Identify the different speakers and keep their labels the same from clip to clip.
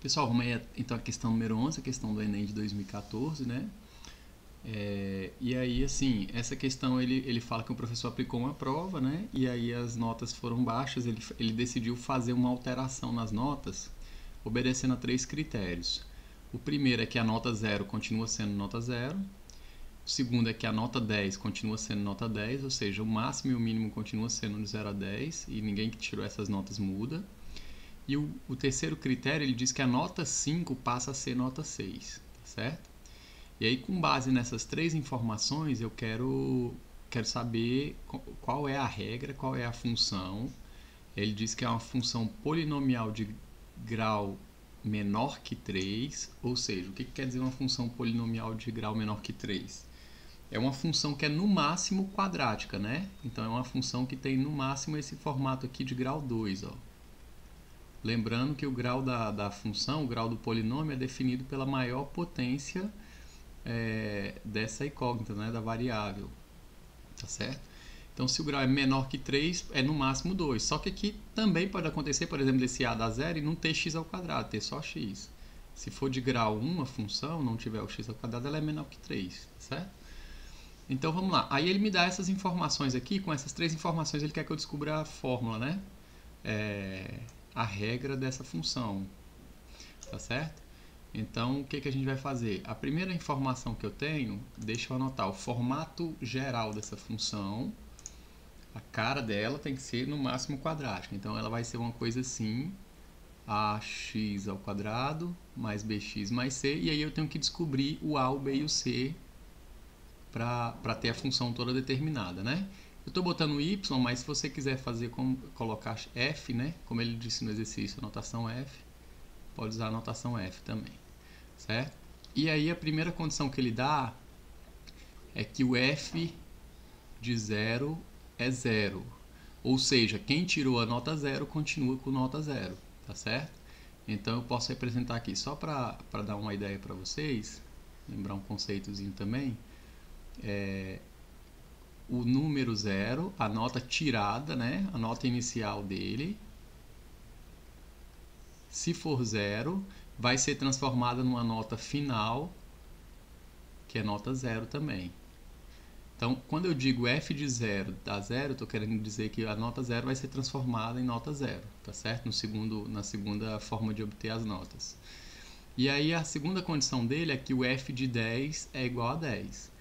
Speaker 1: Pessoal, vamos aí então a questão número 11, a questão do Enem de 2014, né? E aí, assim, essa questão ele fala que o professor aplicou uma prova, né? E aí as notas foram baixas, ele decidiu fazer uma alteração nas notas, obedecendo a 3 critérios. O primeiro é que a nota 0 continua sendo nota 0. O segundo é que a nota 10 continua sendo nota 10, ou seja, o máximo e o mínimo continua sendo de 0 a 10, e ninguém que tirou essas notas muda. E o terceiro critério, ele diz que a nota 5 passa a ser nota 6, certo? E aí, com base nessas 3 informações, eu quero saber qual é a regra, qual é a função. Ele diz que é uma função polinomial de grau menor que 3, ou seja, o que quer dizer uma função polinomial de grau menor que 3? É uma função que é no máximo quadrática, né? Então é uma função que tem no máximo esse formato aqui de grau 2, ó. Lembrando que o grau da função, o grau do polinômio, é definido pela maior potência dessa incógnita, né, da variável, tá certo? Então, se o grau é menor que 3, é no máximo 2. Só que aqui também pode acontecer, por exemplo, desse a dar zero e não ter x ao quadrado, ter só x. Se for de grau 1 a função, não tiver o x ao quadrado, ela é menor que 3, tá certo? Então, vamos lá. Aí ele me dá essas informações aqui, com essas 3 informações ele quer que eu descubra a fórmula, né? A regra dessa função, tá certo? Então, o que a gente vai fazer? A primeira informação que eu tenho, deixa eu anotar, o formato geral dessa função, a cara dela tem que ser no máximo quadrática. Então, ela vai ser uma coisa assim, ax ao quadrado mais bx mais c, e aí eu tenho que descobrir o a, o b e o c para ter a função toda determinada, né? Eu estou botando y, mas se você quiser fazer colocar f, né? Como ele disse no exercício, a notação f, pode usar a notação f também, certo? E aí a primeira condição que ele dá é que o f de 0 é 0. Ou seja, quem tirou a nota 0 continua com nota 0, tá certo? Então eu posso representar aqui, só para dar uma ideia para vocês, lembrar um conceitozinho também, o número 0, a nota tirada, né? A nota inicial dele, se for 0, vai ser transformada numa nota final, que é nota 0 também. Então, quando eu digo f de 0 dá 0, estou querendo dizer que a nota 0 vai ser transformada em nota 0, tá certo? Na segunda forma de obter as notas. E aí a segunda condição dele é que o f de 10 é igual a 10.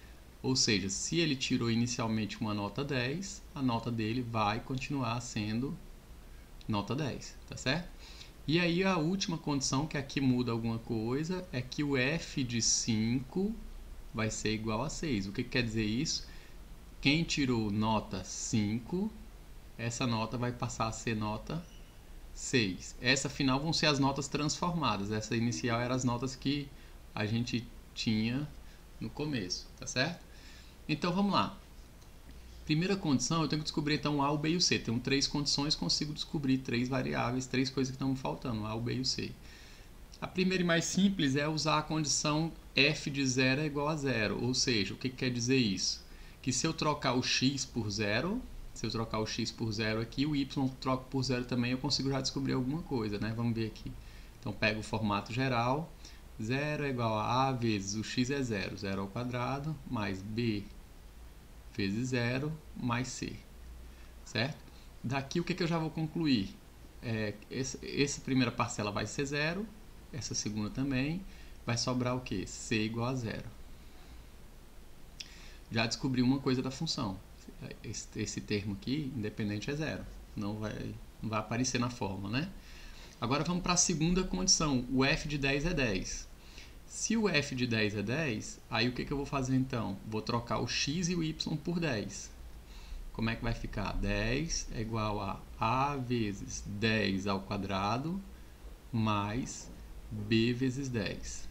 Speaker 1: Ou seja, se ele tirou inicialmente uma nota 10, a nota dele vai continuar sendo nota 10, tá certo? E aí a última condição, que aqui muda alguma coisa, é que o f de 5 vai ser igual a 6. O que quer dizer isso? Quem tirou nota 5, essa nota vai passar a ser nota 6. Essa final vão ser as notas transformadas. Essa inicial eram as notas que a gente tinha no começo, tá certo? Então vamos lá. Primeira condição, eu tenho que descobrir então o a, o b e o c. Tenho 3 condições, consigo descobrir 3 variáveis, 3 coisas que estão me faltando, o a, o b e o c. A primeira e mais simples é usar a condição f de 0 é igual a 0. Ou seja, o que quer dizer isso? Que se eu trocar o x por 0, se eu trocar o x por 0 aqui, o y troco por 0 também, eu consigo já descobrir alguma coisa, né? Vamos ver aqui. Então, pego o formato geral. 0 é igual a vezes o x é 0, 0 ao quadrado, mais b vezes 0, mais c, certo? Daqui o que eu já vou concluir? Essa primeira parcela vai ser 0, essa segunda também, vai sobrar o que? C igual a 0. Já descobri uma coisa da função, esse termo aqui, independente, é 0, não vai aparecer na fórmula, né? Agora vamos para a segunda condição, o f de 10 é 10. Se o f de 10 é 10, aí o que eu vou fazer então? Vou trocar o x e o y por 10. Como é que vai ficar? 10 é igual a vezes 10 ao quadrado mais b vezes 10.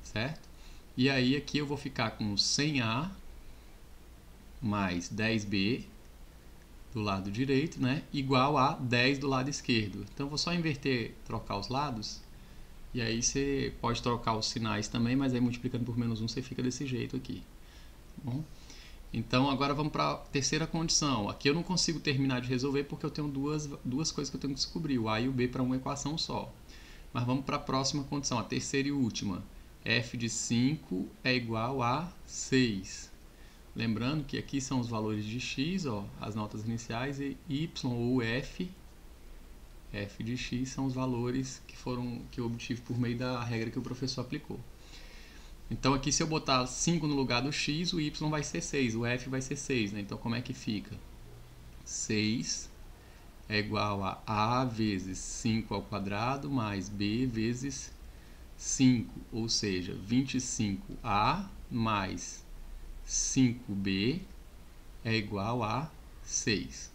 Speaker 1: Certo? E aí aqui eu vou ficar com 100a mais 10b do lado direito, né? Igual a 10 do lado esquerdo. Então eu vou só inverter, trocar os lados. E aí você pode trocar os sinais também, mas aí multiplicando por menos 1 você fica desse jeito aqui. Bom? Então agora vamos para a terceira condição. Aqui eu não consigo terminar de resolver porque eu tenho duas coisas que eu tenho que descobrir, o A e o B para uma equação só. Mas vamos para a próxima condição, a terceira e última. F de 5 é igual a 6. Lembrando que aqui são os valores de x, ó, as notas iniciais, e y ou f de x são os valores que eu obtive por meio da regra que o professor aplicou. Então aqui se eu botar 5 no lugar do x, o y vai ser 6, o f vai ser 6, né? Então como é que fica? 6 é igual a vezes 5 ao quadrado mais b vezes 5, ou seja, 25a mais 5b é igual a 6.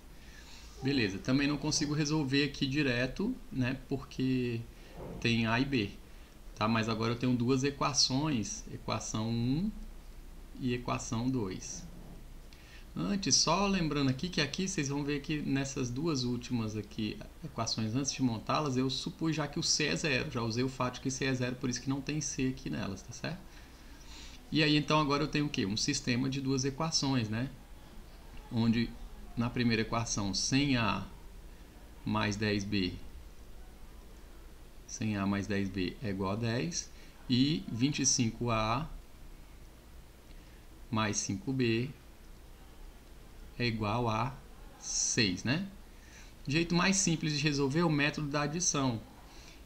Speaker 1: Beleza, também não consigo resolver aqui direto, né, porque tem a e b. Tá? Mas agora eu tenho duas equações, equação 1 e equação 2. Antes, só lembrando aqui que aqui vocês vão ver que nessas duas últimas aqui equações, antes de montá-las, eu supus já que o C é zero. Já usei o fato de que C é zero, por isso que não tem C aqui nelas, tá certo? E aí então agora eu tenho o quê? Um sistema de duas equações, né? Onde na primeira equação 100A mais 10B 100A mais 10B é igual a 10 e 25A mais 5B é igual a 6, né? O jeito mais simples de resolver é o método da adição.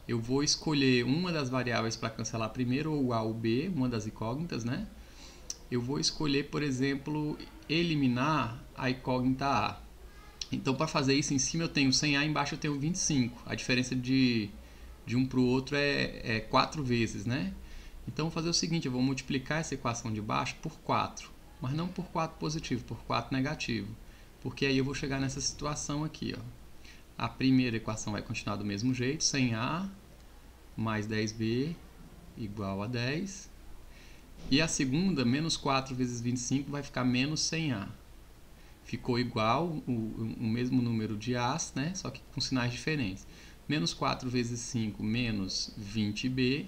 Speaker 1: Eu vou escolher uma das variáveis para cancelar primeiro, ou A ou B, uma das incógnitas, né? Eu vou escolher, por exemplo, eliminar a incógnita A. Então, para fazer isso, em cima eu tenho 100A, embaixo eu tenho 25. A diferença de um para o outro é 4 vezes, né? Então, vou fazer o seguinte, eu vou multiplicar essa equação de baixo por 4. Mas não por 4 positivo, por 4 negativo. Porque aí eu vou chegar nessa situação aqui, ó. A primeira equação vai continuar do mesmo jeito, 100A mais 10B igual a 10. E a segunda, menos 4 vezes 25, vai ficar menos 100A. Ficou igual o mesmo número de A's, né? Só que com sinais diferentes. Menos 4 vezes 5, menos 20B.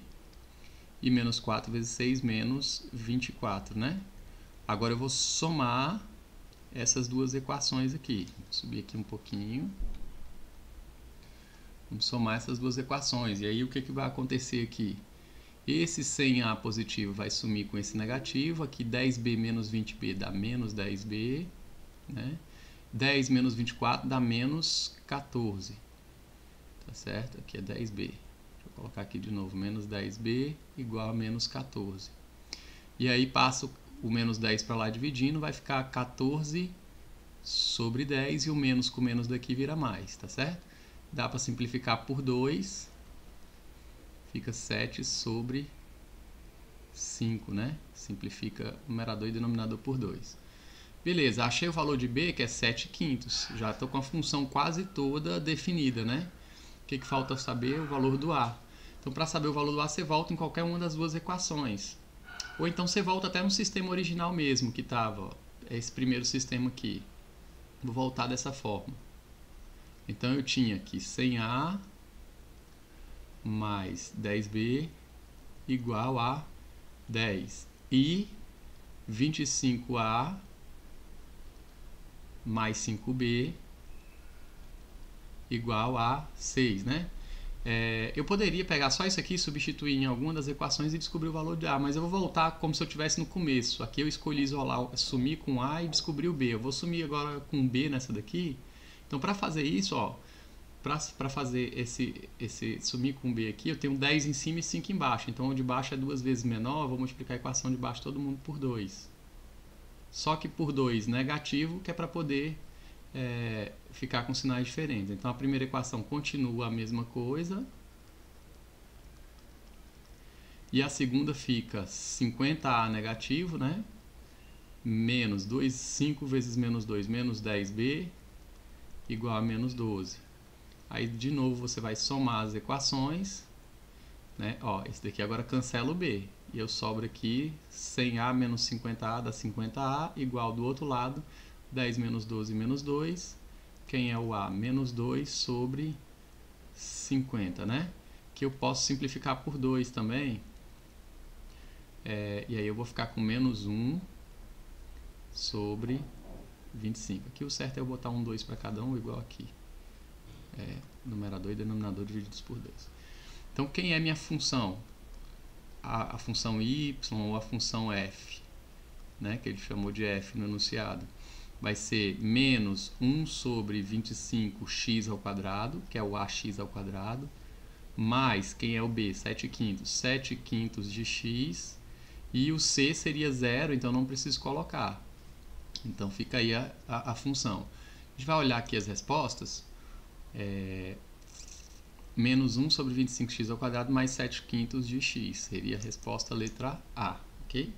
Speaker 1: E menos 4 vezes 6, menos 24, né? Agora eu vou somar essas duas equações aqui. Vou subir aqui um pouquinho. Vamos somar essas duas equações. E aí o que vai acontecer aqui? Esse 100A positivo vai sumir com esse negativo. Aqui 10B menos 20B dá menos 10B. Né? 10 menos 24 dá menos 14. Tá certo? Aqui é 10B. Deixa eu colocar aqui de novo. Menos 10B igual a menos 14. E aí passo o menos 10 para lá dividindo. Vai ficar 14 sobre 10. E o menos com menos daqui vira mais. Tá certo? Dá para simplificar por 2. Fica 7 sobre 5, né? Simplifica numerador e denominador por 2. Beleza, achei o valor de B, que é 7/5. Já estou com a função quase toda definida, né? O que falta saber? O valor do A. Então, para saber o valor do A, você volta em qualquer uma das duas equações. Ou então você volta até no sistema original mesmo, que estava esse primeiro sistema aqui. Vou voltar dessa forma. Então, eu tinha aqui 100A mais 10B igual a 10. E 25A mais 5B igual a 6, né? Eu poderia pegar só isso aqui, substituir em alguma das equações e descobrir o valor de A, mas eu vou voltar como se eu estivesse no começo. Aqui eu escolhi isolar, sumir com A e descobrir o B. Eu vou sumir agora com B nessa daqui. Então, para fazer isso, ó, para fazer esse sumir com B aqui, eu tenho 10 em cima e 5 embaixo. Então, o de baixo é 2 vezes menor, eu vou multiplicar a equação de baixo todo mundo por 2. Só que por 2 negativo, que é para poder ficar com sinais diferentes. Então, a primeira equação continua a mesma coisa. E a segunda fica 50A negativo, né? Menos 2, 5 vezes menos 2, menos 10B, igual a menos 12. Aí, de novo, você vai somar as equações, né? Ó, esse daqui agora cancela o B. E eu sobro aqui 100A menos 50A dá 50A, igual do outro lado, 10 menos 12 menos 2. Quem é o A? Menos 2 sobre 50, né? Que eu posso simplificar por 2 também. E aí eu vou ficar com menos 1 sobre 25. Aqui o certo é eu botar um 2 para cada um, igual aqui. Numerador e denominador divididos por 2. Então, quem é minha função? A função y ou a função f, né, que ele chamou de f no enunciado, vai ser menos 1 sobre 25x ao quadrado, que é o ax ao quadrado, mais, quem é o b? 7 quintos. 7 quintos de x, e o c seria 0, então não preciso colocar. Então fica aí a função. A gente vai olhar aqui as respostas. Menos 1 sobre 25x ao quadrado mais 7 quintos de x. Seria a resposta letra A, ok?